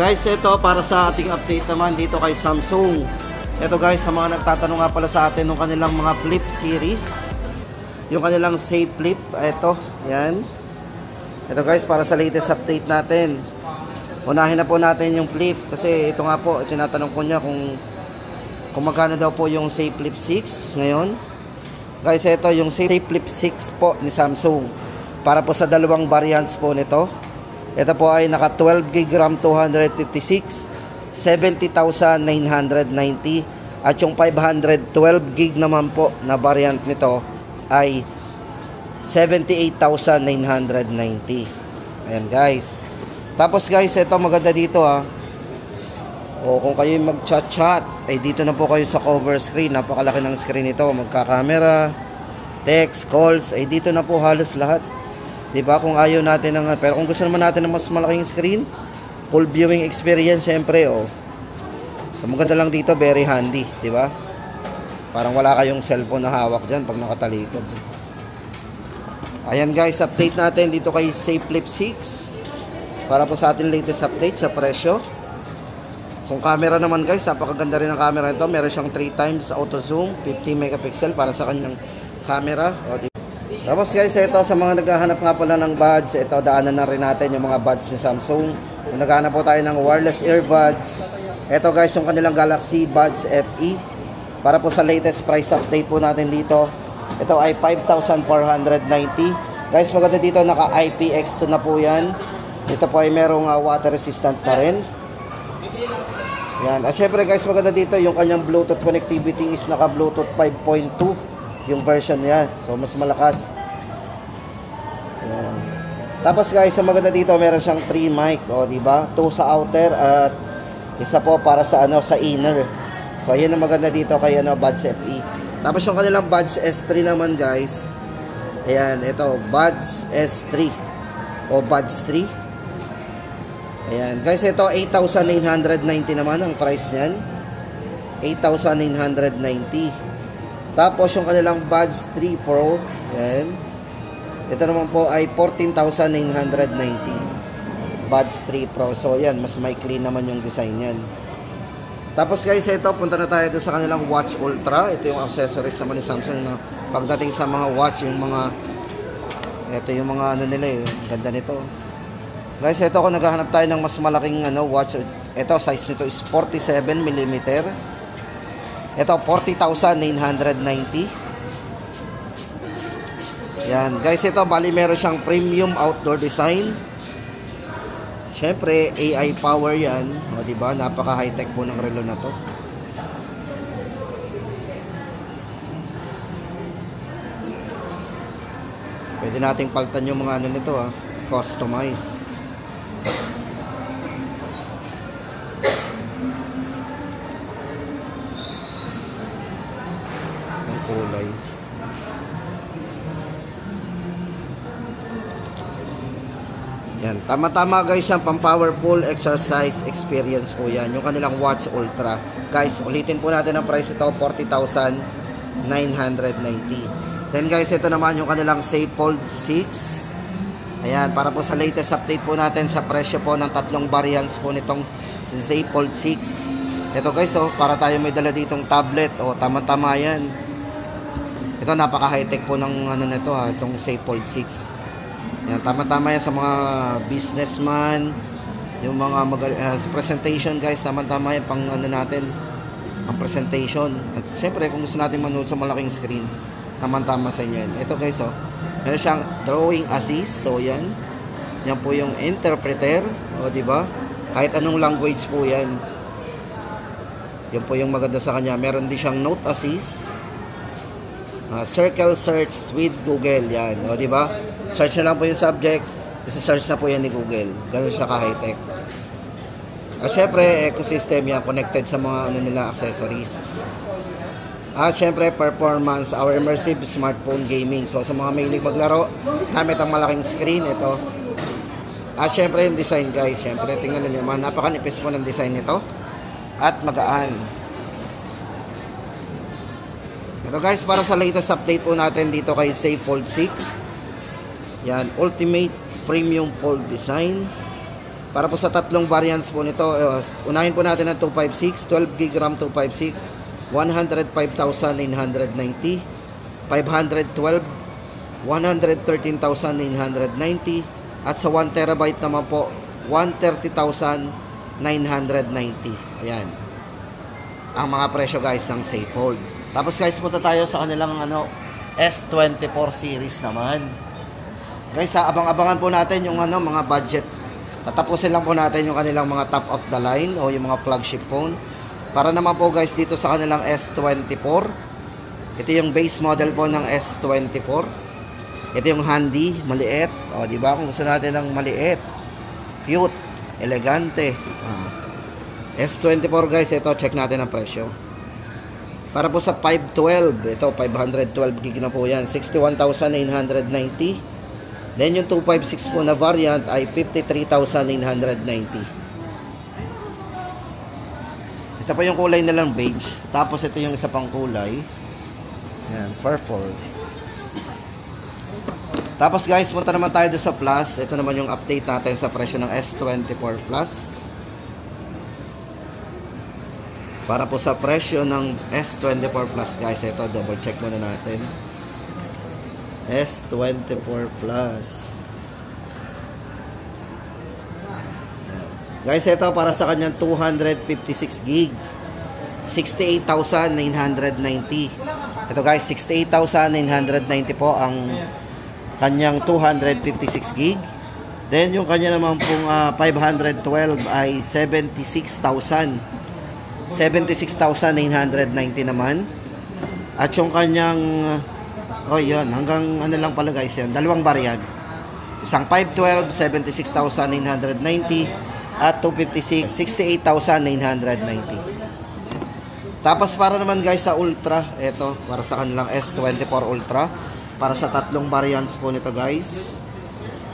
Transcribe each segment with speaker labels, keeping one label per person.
Speaker 1: Guys, ito para sa ating update naman dito kay Samsung. Ito guys, sa mga nagtatanong nga pala sa atin ng kanilang mga Flip series, yung kanilang Safe Flip, ito, yan. Ito guys, para sa latest update natin. Unahin na po natin yung Flip kasi ito nga po, tinatanong ko niya kung magkano daw po yung Safe Flip 6 ngayon. Guys, ito yung Safe Flip 6 po ni Samsung. Para po sa dalawang variants po nito. Ito po ay naka 12 GB RAM 256, 70,990. At yung 512 GB naman po na variant nito ay 78,990. Ayan guys. Tapos guys, ito maganda dito ha. O kung kayo mag-chat-chat, ay dito na po kayo sa cover screen. Napakalaki ng screen ito. Magka-camera, text, calls, ay dito na po halos lahat. Diba? Kung ayaw natin ng, pero kung gusto naman natin ng mas malaking screen, full viewing experience, syempre, oh. So, maganda lang dito, very handy, diba? Parang wala kayong cellphone na hawak dyan pag nakatalikod. Ayan guys, update natin dito kay Safe Flip 6 para po sa ating latest update sa presyo. Kung camera naman guys, napakaganda rin ang camera nito. Meron siyang 3 times auto zoom, 50 megapixel para sa kanyang camera. O, tapos guys, ito sa mga naghahanap nga pala ng buds, ito daanan na rin natin yung mga buds ni Samsung. Kung naghahanap po tayo ng wireless earbuds, ito guys yung kanilang Galaxy Buds FE. Para po sa latest price update po natin dito, ito ay 5,490. Guys, maganda dito, naka IPX2 na po yan. Ito po ay merong water resistant na rin. Yan. At syempre guys, maganda dito yung kanyang Bluetooth connectivity is naka Bluetooth 5.2 yung version niya. So mas malakas. Yan. Tapos guys, ang maganda dito, meron siyang 3 mic, o di ba? 2 sa outer at isa po para sa sa inner. So ayan ang maganda dito kay Buds FE. Tapos yung kanilang Buds S3 naman guys. Ayan, ito Buds S3 o Buds 3. Ayan, guys, ito 8,990 naman ang price niyan. 8,990. Tapos yung kanilang Buds 3 Pro, ayan. Ito naman po ay 14,990. Buds 3 Pro. So, ayan, mas maikli naman yung design niyan. Tapos guys, ito, punta na tayo doon sa kanilang Watch Ultra. Ito yung accessories naman ni Samsung na pagdating sa mga watch, yung mga, ito yung mga nila eh. Ganda nito. Guys, ito kung naghahanap tayo ng mas malaking watch, ito size nito is 47mm. Ito 40,990. Yan, guys, ito bali meron siyang premium outdoor design. Syempre, AI power yan, o di ba? Napaka high-tech po ng relo na to. Pwede nating palitan yung mga nito customize. Kulay. Yan, tama-tama guys yan, pang powerful exercise experience po yan, yung kanilang Watch Ultra. Guys, ulitin po natin ang price ito, 40,990. Then guys, ito naman yung kanilang Safe Fold 6. Ayan, para po sa latest update po natin sa presyo po ng tatlong variants po nitong Safe Fold 6. Ito guys, para tayo may dala ditong tablet, tama-tama yan. Ito napaka high-tech po ng nito itong Safe Fold 6. Yan, tama-tama yan sa mga businessman, yung mga presentation guys, tama-tama yan pang natin, ang presentation. At siyempre kung gusto natin manood sa malaking screen, tama-tama sa inyo yan. Ito guys, meron siyang drawing assist. So yan. Yan po yung interpreter, di ba? Kahit anong language po yan. Yan po yung maganda sa kanya. Meron din siyang note assist. Circle search with Google, yan, di ba? Search na lang po yung subject, isa-search na po yan ni Google. Ganun siya ka-high-tech. At syempre, ecosystem yan, connected sa mga nila accessories. At syempre, performance, our immersive smartphone gaming. So, sa mga mahilig maglaro, gamit ang malaking screen, ito. At syempre, yung design guys, syempre, tingnan nyo naman, napakanipis po ng design nito. At magaan. Ito guys, para sa latest update po natin dito kay Safe Fold 6. Yan, ultimate premium fold design. Para po sa tatlong variants po nito, unahin po natin ang 256, 12 GB RAM 256, 105,990, 512, 113,990, at sa 1 terabyte naman po, 130,990. Ayan. Ang mga presyo guys ng Safehold. Tapos guys, punta tayo sa kanilang S24 series naman. Guys, abang-abangan po natin yung mga budget. Tatapusin lang po natin yung kanilang mga top of the line o yung mga flagship phone. Para naman po guys dito sa kanilang S24. Ito yung base model po ng S24. Ito yung handy, maliit. O, di ba? Kung gusto natin ng maliit, cute, elegante. S24 guys, ito check natin ang presyo. Para po sa 512, ito 512 gig na po yan, 61,990. Then yung 256 po na variant ay 53,990. Ito pa yung kulay nilang beige. Tapos ito yung isa pang kulay. Yan, purple. Tapos guys, punta naman tayo sa Plus. Ito naman yung update natin sa presyo ng S24 Plus. Para po sa presyo ng S24 Plus guys, ito double check muna natin. S24 Plus. Guys, ito para sa kanyang 256 gig, 68,990. Ito guys, 68,990 po ang kanyang 256 gig. Then yung kanya naman pong 512 ay 76,990 naman. At yung kanyang yan, hanggang lang pala guys yan, dalawang variant. Isang 512, 76,990 at 256, 68,990. Tapos para naman guys sa Ultra, ito, para sa kanilang S24 Ultra, para sa tatlong variants po nito guys.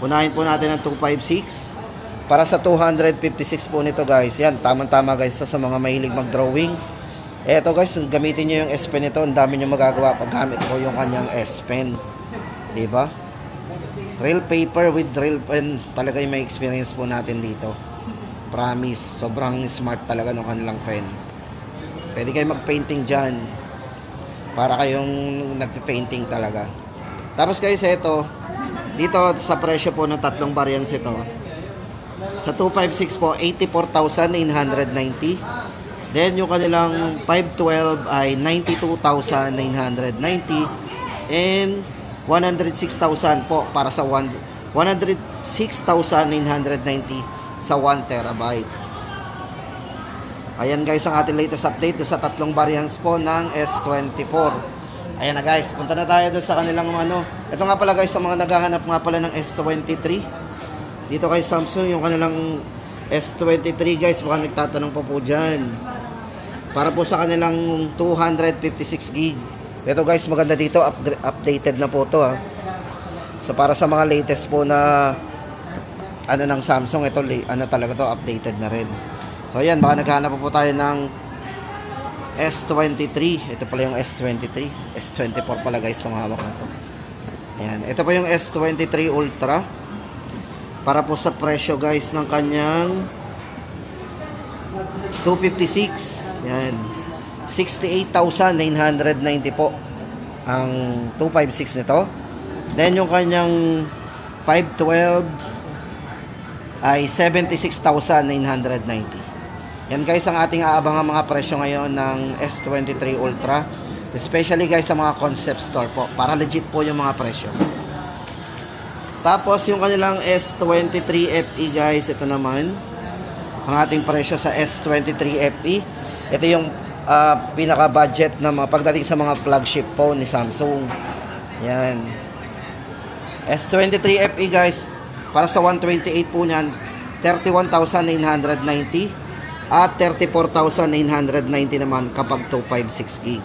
Speaker 1: Unahin po natin ang 256. Para sa 256 po nito guys, yan, tamang-tama guys sa mga mahilig mag-drawing. Eto guys, gamitin nyo yung S Pen nito. Ang dami nyo magagawa pag gamit ko yung kanyang S Pen. Diba? Real paper with real pen. Talaga yung may experience po natin dito. Promise. Sobrang smart talaga ng kanilang pen. Pwede kayo mag-painting dyan. Para kayong nag-painting talaga. Tapos guys, eto. Dito sa presyo po ng tatlong variants ito. Sa 256 po, 84,990. Then, yung kanilang 512 ay 92,990 and 106,000 po para sa 106,990 sa 1 terabyte. Ayan guys, ang ating latest update sa tatlong variants po ng S24. Ayan na guys, punta na tayo doon sa kanilang Ito nga pala guys, sa mga naghahanap nga pala ng S23. Dito kay Samsung, yung kanilang S23 guys, baka nagtatanong pa po dyan. Para po sa kanilang 256 gig. Ito guys, maganda dito, updated na po to ha. So para sa mga latest po na ng Samsung, ito talaga to, updated na rin. So ayan, baka naghahanap po tayo ng S23. Ito pala yung S23. S24 pala guys, itong hawak na to. Ayan, ito pa yung S23 Ultra. Para po sa presyo guys ng kanyang 256. Yan. 68,990 po ang 256 nito. Then yung kanyang 512 ay 76,990. Yan guys ang ating aabangang mga presyo ngayon ng S23 Ultra. Especially guys sa mga concept store po. Para legit po yung mga presyo. Tapos yung kanilang S23 FE guys, ito naman ang ating presyo sa S23 FE. Ito yung pinaka-budget na pagdating sa mga flagship phone ni Samsung. Yan. S23 FE guys, para sa 128 po niyan, 31,990 at 34,990 naman kapag 256 gig.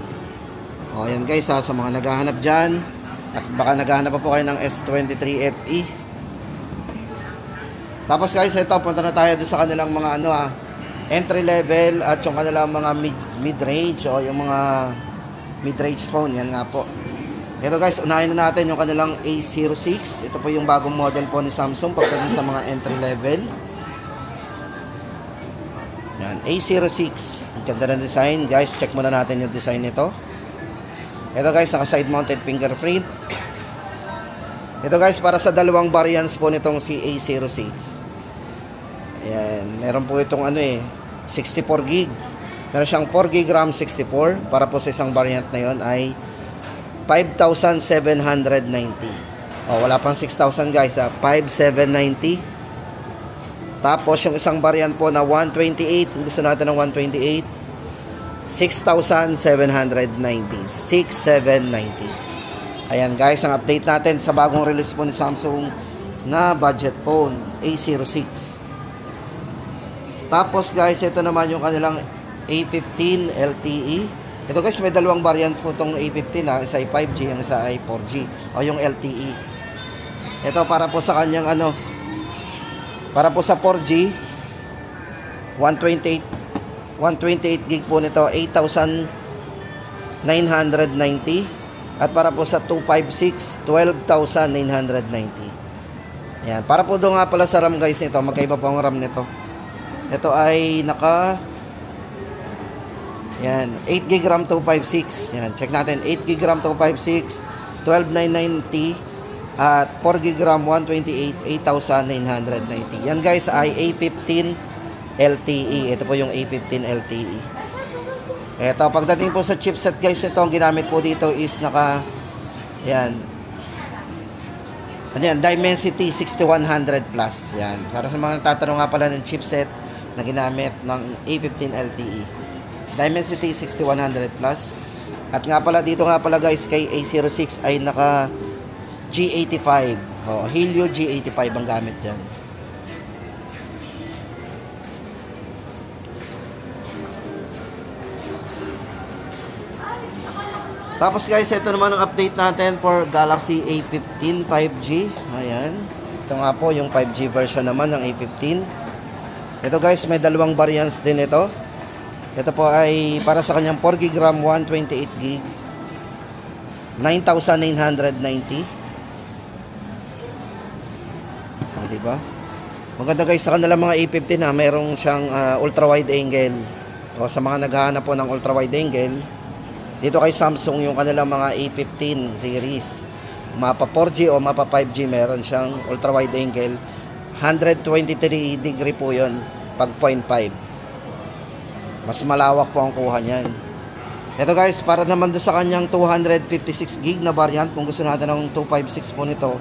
Speaker 1: O yan guys sa mga naghahanap dyan. At baka naghahanap pa po kayo ng S23 FE. Tapos guys, ito, punta na tayo sa kanilang mga entry level at yung kanilang mga mid-range o yung mga mid-range phone. Yan nga po. Ito guys, unahin na natin yung kanilang A06. Ito po yung bagong model po ni Samsung pagdating sa mga entry level. Yan, A06. Ang ganda ng design. Guys, check muna natin yung design nito. Ito guys, naka side mounted fingerprint. Ito guys, para sa dalawang variants po nitong si A06. Ayan, meron po itong 64 gig. Meron siyang 4 gig RAM 64. Para po sa isang variant na yon ay 5,790. Wala pang 6,000 guys, 5,790. Tapos yung isang variant po na 128, kung gusto natin ng 128, 6,790. 6,790. Ayan guys, ang update natin sa bagong release po ni Samsung na budget phone, A06. Tapos guys, ito naman yung kanilang A15 LTE. Ito guys, may dalawang variants po itong A15 isa ay 5G, ang isa ay 4G o yung LTE. Ito para po sa kanyang para po sa 4G 128 gig po nito, 8,990. At para po sa 256, 12,990. Yan, para po doon nga pala sa RAM guys nito, magkaiba po ang RAM nito. Ito ay yan, 8 gig RAM 256. Yan, check natin. 8 gig RAM 256, 12,990 at 4 gig RAM 128, 8,990. Yan guys ay A15 LTE. Ito po yung A15 LTE. Ito, pagdating po sa chipset guys, ito ang ginamit po dito is yan. Dimensity 6100 Plus. Yan. Para sa mga nagtatanong nga pala ng chipset na ginamit ng A15 LTE. Dimensity 6100 Plus. At nga pala dito nga pala guys kay A06 ay naka G85. Helio G85 ang gamit dyan. Tapos guys, ito naman ang update natin for Galaxy A15 5G. Ayan. Ito nga po yung 5G version naman ng A15. Ito guys, may dalawang variants din ito. Ito po ay para sa kanyang 4 gig RAM 128 gig 9,990. Diba? Maganda guys sa kanilang mga A15 mayroong siyang ultra wide angle. Sa mga naghahanap po ng ultra wide angle, dito kay Samsung yung kanilang mga A15 series, mapa 4G o mapa 5G, meron siyang ultra wide angle. 123 degree po yun pag 0.5. Mas malawak po ang kuha niyan. Ito guys, para naman doon sa kanyang 256 gig na variant, kung gusto natin ng 256 po nito,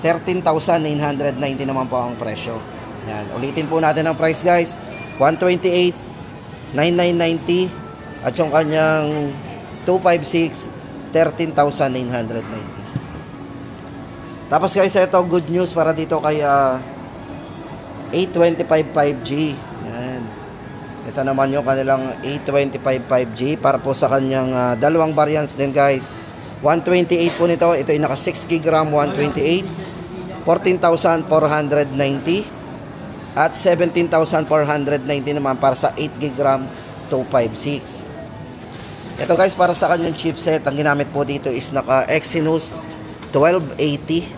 Speaker 1: 13,990 naman po ang presyo. Yan, ulitin po natin ang price guys. 128, 9,990. At yung kanyang 256, 13,990. Tapos guys, ito good news para dito kay A25 5G. Yan. Ito naman yung kanilang A25 5G para po sa kanyang dalawang variants din guys. 128 po nito. Ito ay naka 6 gig RAM 128. 14,490. At 17,490 naman para sa 8 gig RAM 256. Ito guys, para sa kanyang chipset, ang ginamit po dito is naka Exynos 1280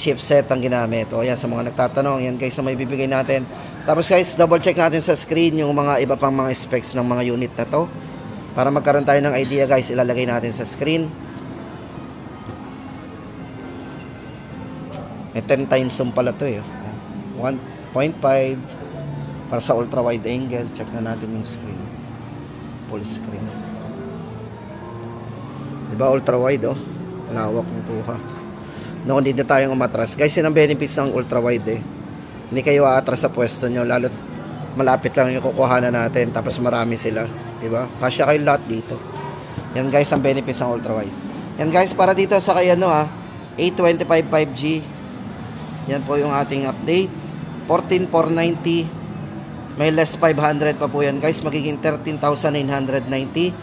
Speaker 1: chipset ang ginamit. O yan, sa mga nagtatanong, yan guys, na may bibigay natin. Tapos guys, double check natin sa screen yung mga iba pang mga specs ng mga unit na to. Para magkaroon tayo ng idea guys, ilalagay natin sa screen. May 10 times zoom pala to 1.5 para sa ultra wide angle. Check na natin yung screen. Full screen. Diba ultra wide lawak ng kuha. No, hindi na tayong umatras. Guys, yun ang benefits ng ultra wide Hindi kayo aatras sa pwesto nyo, lalo't malapit lang yung kukuhanan natin, tapos marami sila. Diba? Kasya kayo lahat dito. Yan guys, ang benefits ng ultra wide. Yan guys, para dito sa kay A25 5G. Yan po yung ating update. 14,490. May less 500 pa po yan guys, magiging 13,990.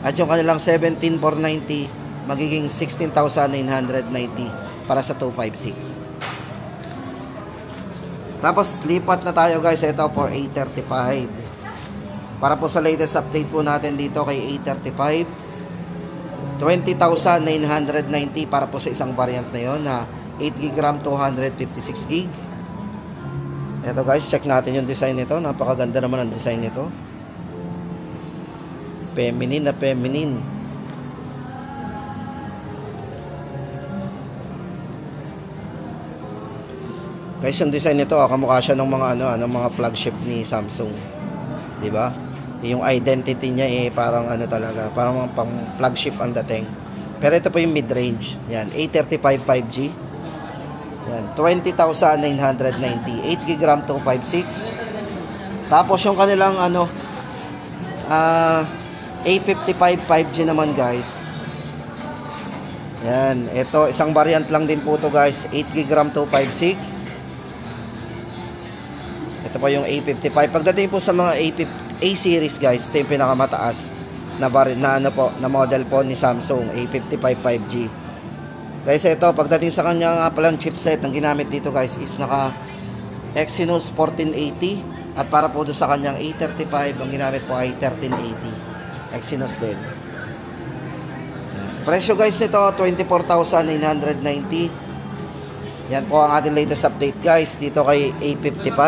Speaker 1: At yung kanilang 17,490 magiging 16,990 para sa 256. Tapos lipat na tayo guys, ito for A35. Para po sa latest update po natin dito kay A35. 20,990 para po sa isang variant na yon na 8GB RAM, 256GB. Ito guys, check natin yung design nito. Napakaganda naman ang design nito. Feminine na feminine. Guys, yung design nito, kamukha siya ng mga ng mga flagship ni Samsung. 'Di ba? Yung identity niya parang talaga, parang pang flagship ang dating. Pero ito po yung mid-range. Yan, A35 5G. Yan, 20,990, 8GB RAM, 256. Tapos yung kanilang A55 5G naman guys. Yan, ito isang variant lang din po to guys, 8GB RAM, 256. Ito po yung A55. Pagdating po sa mga A series guys, ito yung pinakamataas na na model po ni Samsung, A55 5G. Guys, ito pagdating sa kanya palang chipset ang ginamit dito guys is naka Exynos 1480 at para po doon sa kanyang A35 ang ginamit po ay 1380 Exynos din. Presyo guys nito 24,990. Yan po ang ating latest update guys dito kay A55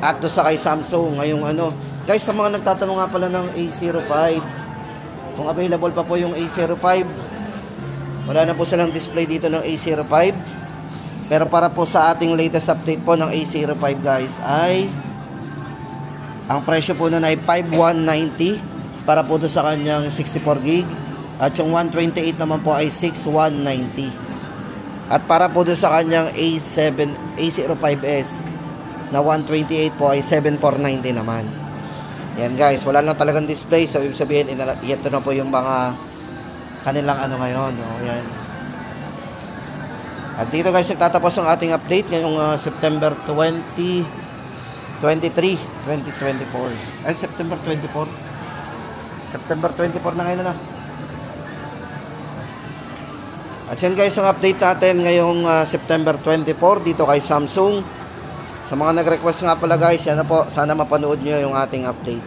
Speaker 1: at doon sa kay Samsung ngayong guys, sa mga nagtatanong nga pala ng A05 kung available pa po yung A05, wala na po silang display dito ng A05. Pero para po sa ating latest update po ng A05 guys ay ang presyo po nun ay 5,190 para po doon sa kanyang 64GB at yung 128 naman po ay 6,190. At para po doon sa kanyang A05s na 128 po ay 7,490 naman. Yan guys, wala lang talagang display. So ibig sabihin, ito na po yung mga kanilang ngayon. Yan. At dito guys, nagtatapos ang ating update ngayong September 23, 2024. Ay, September 24. September 24 na ngayon At yan guys, ang update natin ngayong September 24 dito kay Samsung. Sa mga nag-request nga pala guys, yan na po. Sana mapanood nyo yung ating update.